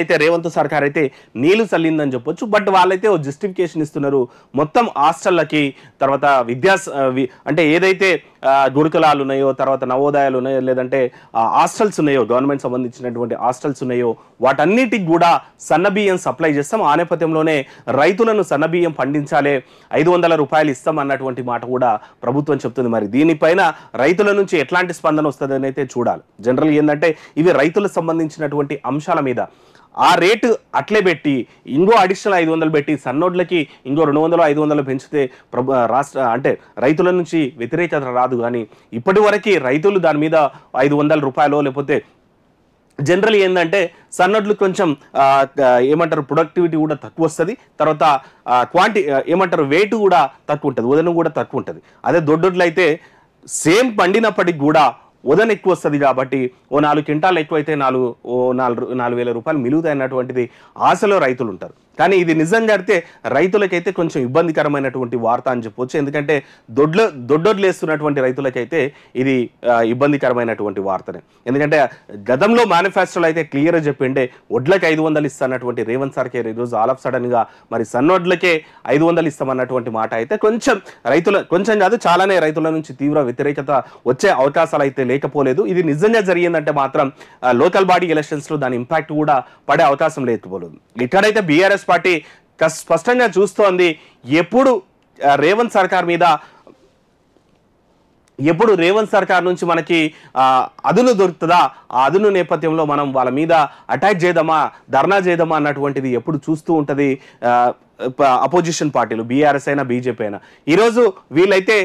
అయితే రేవంత్ సర్కార్ అయితే నీళ్లు చల్లిందని చెప్పొచ్చు. బట్ వాళ్ళైతే ఓ జస్టిఫికేషన్ ఇస్తున్నారు. మొత్తం హాస్టళ్ళకి తర్వాత అంటే ఏదైతే గురుకులాలు ఉన్నాయో, తర్వాత నవోదయాలు ఉన్నాయో, లేదంటే హాస్టల్స్ ఉన్నాయో, గవర్నమెంట్ సంబంధించినటువంటి హాస్టల్స్ ఉన్నాయో, వాటన్నిటికి కూడా సన్నబియ్యం సప్లై చేస్తాం. ఆ నేపథ్యంలోనే రైతులను సన్నబియ్యం పండించాలే, 500 రూపాయలు ఇస్తాం అన్నటువంటి మాట కూడా ప్రభుత్వం చెప్తుంది. మరి దీనిపైన రైతుల నుంచి ఎట్లాంటి స్పందన వస్తుందని అయితే చూడాలి. జనరల్గా ఏంటంటే ఇవి రైతులకు సంబంధించినటువంటి అంశాల మీద ఆ రేటు అట్లే పెట్టి ఇంకో అడిషనల్ 500 పెట్టి సన్నోడ్లకి ఇంకో 200 500 పెంచితే రాష్ట్ర అంటే రైతుల నుంచి వ్యతిరేకత రాదు. కానీ ఇప్పటి వరకు రైతులు దాని మీద 500 రూపాయలు లేకపోతే జనరల్ ఏంటంటే సన్నడ్లు కొంచెం ఏమంటారు ప్రొడక్టివిటీ కూడా తక్కువ వస్తుంది. తర్వాత ఏమంటారు వెయిట్ కూడా తక్కువ ఉంటుంది, వదనం కూడా తక్కువ ఉంటుంది. అదే దొడ్డొడ్లు అయితే సేమ్ పండినప్పటికి కూడా వదన ఎక్కువ వస్తుంది. కాబట్టి ఓ 4 క్వింటాలు ఎక్కువైతే 4,000 రూపాయలు మిలుగుతాయన్నటువంటిది ఆశలో రైతులు ఉంటారు. కానీ ఇది నిజంగా అయితే రైతులకైతే కొంచెం ఇబ్బందికరమైనటువంటి వార్త అని చెప్పొచ్చు. ఎందుకంటే దొడ్డొడ్లు వేస్తున్నటువంటి రైతులకైతే ఇది ఇబ్బందికరమైనటువంటి వార్తనే. ఎందుకంటే గతంలో మేనిఫెస్టోలో అయితే క్లియర్గా చెప్పిండే వడ్లకి 500 ఇస్తానటువంటి రేవంత్ సర్కార్ ఈరోజు ఆల్ ఆఫ్ సడన్గా మరి సన్నొడ్లకే 500 ఇస్తామన్నటువంటి మాట అయితే కొంచెం కాదు చాలానే రైతుల నుంచి తీవ్ర వ్యతిరేకత వచ్చే అవకాశాలు అయితే లేకపోలేదు. ఇది నిజంగా జరిగిందంటే మాత్రం లోకల్ బాడీ ఎలక్షన్స్లో దాని ఇంపాక్ట్ కూడా పడే అవకాశం లేకపోలేదు. ఇక్కడైతే బీఆర్ఎస్ పార్టీ స్పష్టంగా చూస్తోంది ఎప్పుడు రేవంత్ సర్కార్ నుంచి మనకి అదును దొరుకుతుందా, ఆ అదును నేపథ్యంలో మనం వాళ్ళ మీద అటాక్ చేద్దామా, ధర్నా చేద్దామా అన్నటువంటిది ఎప్పుడు చూస్తూ ఉంటుంది అపోజిషన్ పార్టీలు, బీఆర్ఎస్ అయినా బీజేపీ అయినా. ఈరోజు వీళ్ళైతే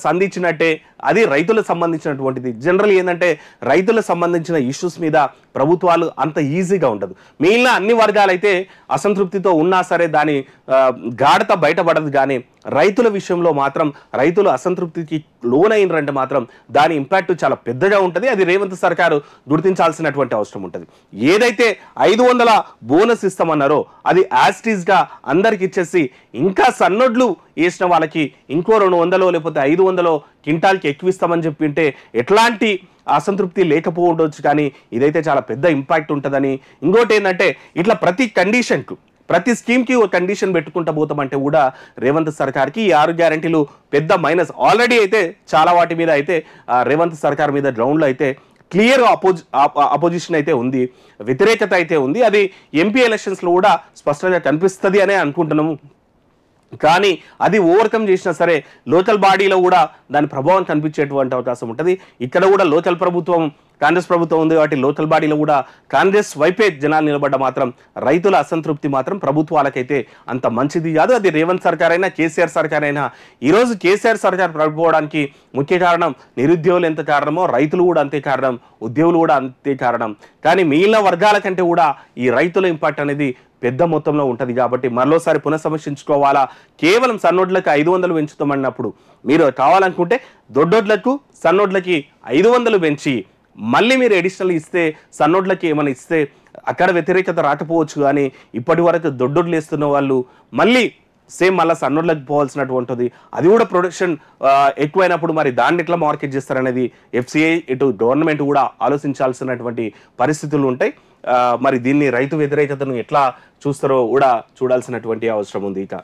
సంధించినట్టే అది రైతులకు సంబంధించినటువంటిది. జనరల్ ఏంటంటే రైతులకు సంబంధించిన ఇష్యూస్ మీద ప్రభుత్వాలు అంత ఈజీగా ఉండదు. మిగిలిన అన్ని వర్గాలైతే అసంతృప్తితో ఉన్నా సరే దాని గాఢత బయటపడదు. కానీ రైతుల విషయంలో మాత్రం రైతులు అసంతృప్తికి లోనైనరంటే మాత్రం దాని ఇంపాక్ట్ చాలా పెద్దగా ఉంటుంది. అది రేవంత్ సర్కారు గుర్తించాల్సినటువంటి అవసరం ఉంటుంది. ఏదైతే 500 బోనస్ ఇస్తామన్నారో అది యాస్టీస్గా అందరికి ఇచ్చేసి ఇంకా సన్నొడ్లు వేసిన వాళ్ళకి ఇంకో 200 లేకపోతే 500 క్వింటాల్కి ఎక్కువ ఇస్తామని చెప్పింటే ఎట్లాంటి అసంతృప్తి లేకపోవచ్చు. కానీ ఇదైతే చాలా పెద్ద ఇంపాక్ట్ ఉంటుందని. ఇంకోటి ఏంటంటే ఇట్లా ప్రతి స్కీమ్కి ఒక కండిషన్ పెట్టుకుంటూ పోతామంటే కూడా రేవంత్ సర్కార్కి ఈ 6 గ్యారంటీలు పెద్ద మైనస్. ఆల్రెడీ అయితే చాలా వాటి మీద అయితే రేవంత్ సర్కార్ మీద గ్రౌండ్లో అయితే క్లియర్ అపోజిషన్ అయితే ఉంది, వ్యతిరేకత అయితే ఉంది. అది ఎంపీ ఎలక్షన్స్లో కూడా స్పష్టంగా కనిపిస్తుంది అనే అనుకుంటున్నాము. కానీ అది ఓవర్కమ్ చేసినా సరే లోకల్ బాడీలో కూడా దాని ప్రభావం కనిపించేటువంటి అవకాశం ఉంటుంది. ఇక్కడ కూడా లోకల్ ప్రభుత్వం కాంగ్రెస్ ప్రభుత్వం ఉంది కాబట్టి లోకల్ బాడీలో కూడా కాంగ్రెస్ వైపే జనాలు నిలబడ్డ మాత్రం రైతుల అసంతృప్తి మాత్రం ప్రభుత్వాలకైతే అంత మంచిది కాదు. అది రేవంత్ సర్కార్ అయినా కేసీఆర్ సర్కార్ అయినా. ఈరోజు కేసీఆర్ సర్కార్ పడిపోవడానికి ముఖ్య కారణం నిరుద్యోగులు ఎంత కారణమో రైతులు కూడా అంతే కారణం, ఉద్యోగులు కూడా అంతే కారణం. కానీ మిగిలిన వర్గాల కంటే కూడా ఈ రైతుల ఇంపాక్ట్ అనేది పెద్ద మొత్తంలో ఉంటుంది. కాబట్టి మరోసారి పునఃసమీక్షించుకోవాలా. కేవలం సన్నొడ్లకు 500 పెంచుతామన్నప్పుడు మీరు కావాలనుకుంటే దొడ్డొడ్లకు సన్నొడ్లకి 500 పెంచి మళ్ళీ మీరు అడిషనల్ ఇస్తే సన్నొడ్లకి ఏమైనా ఇస్తే అక్కడ వ్యతిరేకత రాకపోవచ్చు. కానీ ఇప్పటి వరకు దొడ్డొడ్లు వేస్తున్న వాళ్ళు మళ్ళీ మళ్ళీ సన్నొడ్లకు పోవాల్సినటువంటిది. అది కూడా ప్రొడక్షన్ ఎక్కువైనప్పుడు మరి దాన్ని ఎట్లా మార్కెట్ చేస్తారనేది ఎఫ్సిఐ ఇటు గవర్నమెంట్ కూడా ఆలోచించాల్సినటువంటి పరిస్థితులు ఉంటాయి. మరి దీన్ని రైతు వ్యతిరేకతను ఎట్లా చూస్తారో కూడా చూడాల్సినటువంటి అవసరం ఉంది. ఇక